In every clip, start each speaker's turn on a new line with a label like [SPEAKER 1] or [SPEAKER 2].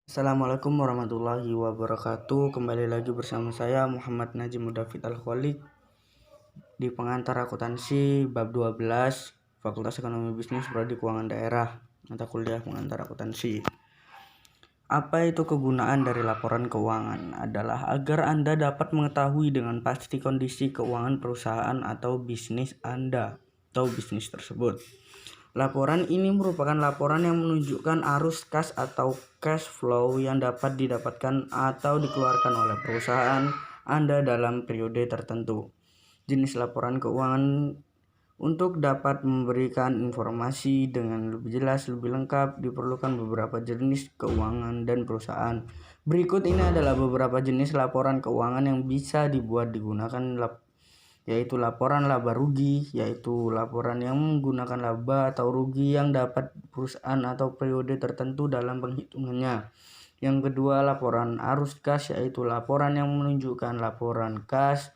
[SPEAKER 1] Assalamualaikum warahmatullahi wabarakatuh. Kembali lagi bersama saya Muhammad Najim David Al-Khaliq di pengantar akuntansi bab 12 Fakultas Ekonomi Bisnis Prodi Keuangan Daerah, mata kuliah pengantar akuntansi. Apa itu kegunaan dari laporan keuangan? Adalah agar Anda dapat mengetahui dengan pasti kondisi keuangan perusahaan atau bisnis Anda atau bisnis tersebut. Laporan ini merupakan laporan yang menunjukkan arus kas atau cash flow yang dapat didapatkan atau dikeluarkan oleh perusahaan Anda dalam periode tertentu. Jenis laporan keuangan. Untuk dapat memberikan informasi dengan lebih jelas, lebih lengkap, diperlukan beberapa jenis keuangan dan perusahaan. Berikut ini adalah beberapa jenis laporan keuangan yang bisa digunakan, yaitu laporan laba rugi, yaitu laporan yang menggunakan laba atau rugi yang dapat perusahaan atau periode tertentu dalam penghitungannya. Yang kedua, laporan arus kas, yaitu laporan yang menunjukkan laporan kas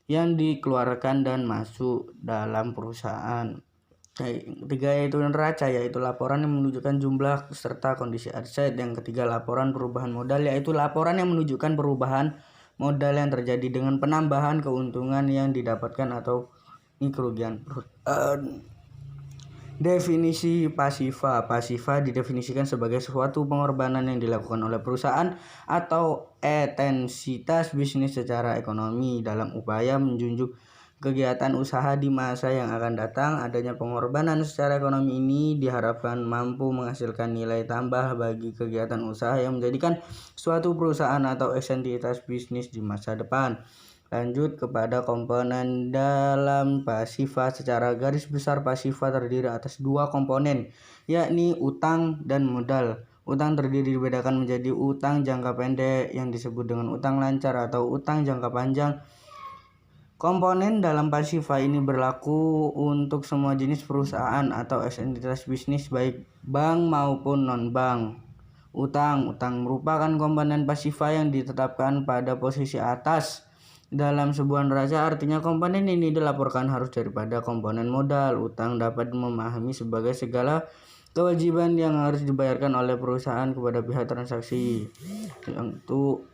[SPEAKER 1] yang dikeluarkan dan masuk dalam perusahaan. Yang ketiga yaitu neraca, yaitu laporan yang menunjukkan jumlah serta kondisi aset. Yang ketiga, laporan perubahan modal, yaitu laporan yang menunjukkan perubahan modal yang terjadi dengan penambahan keuntungan yang didapatkan atau kerugian. Definisi pasifa. Pasifa didefinisikan sebagai suatu pengorbanan yang dilakukan oleh perusahaan atau entitas bisnis secara ekonomi dalam upaya menjunjung kegiatan usaha di masa yang akan datang. Adanya pengorbanan secara ekonomi ini diharapkan mampu menghasilkan nilai tambah bagi kegiatan usaha yang menjadikan suatu perusahaan atau entitas bisnis di masa depan. Lanjut kepada komponen dalam pasifa. Secara garis besar, pasifa terdiri atas dua komponen, yakni utang dan modal. Utang terdiri dibedakan menjadi utang jangka pendek yang disebut dengan utang lancar atau utang jangka panjang. Komponen dalam pasifa ini berlaku untuk semua jenis perusahaan atau entitas bisnis, baik bank maupun non-bank. Utang merupakan komponen pasifa yang ditetapkan pada posisi atas dalam sebuah neraca. Artinya komponen ini dilaporkan harus daripada komponen modal. Utang dapat memahami sebagai segala kewajiban yang harus dibayarkan oleh perusahaan kepada pihak transaksi.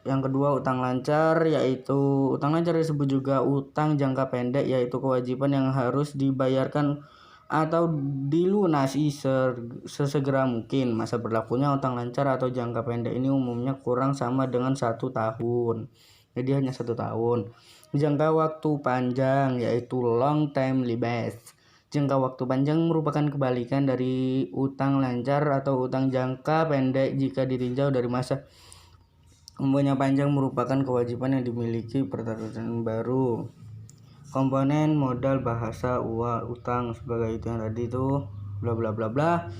[SPEAKER 1] Yang kedua, utang lancar, yaitu utang lancar disebut juga utang jangka pendek, yaitu kewajiban yang harus dibayarkan atau dilunasi sesegera mungkin. Masa berlakunya utang lancar atau jangka pendek ini umumnya kurang sama dengan 1 tahun, jadi hanya 1 tahun. Jangka waktu panjang, yaitu long time lease. Jangka waktu panjang merupakan kebalikan dari utang lancar atau utang jangka pendek. Jika ditinjau dari masa umurnya panjang, merupakan kewajiban yang dimiliki peraturan baru. Komponen modal, bahasa utang sebagai itu yang tadi itu bla bla bla bla.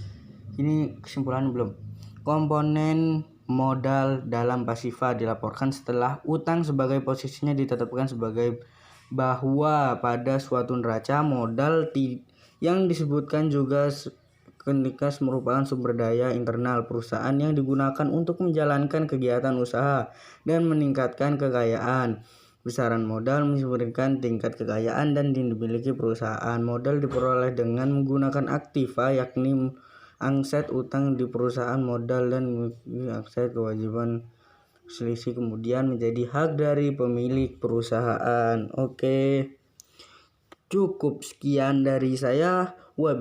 [SPEAKER 1] Ini kesimpulan belum. Komponen modal dalam pasifa dilaporkan setelah utang sebagai posisinya ditetapkan sebagai bahwa pada suatu neraca modal yang disebutkan juga ketika merupakan sumber daya internal perusahaan yang digunakan untuk menjalankan kegiatan usaha dan meningkatkan kekayaan. Besaran modal mencerminkan tingkat kekayaan dan dimiliki perusahaan. Modal diperoleh dengan menggunakan aktiva, yakni aset utang di perusahaan modal dan aset kewajiban selisih kemudian menjadi hak dari pemilik perusahaan. Oke, cukup sekian dari saya. Wabillahi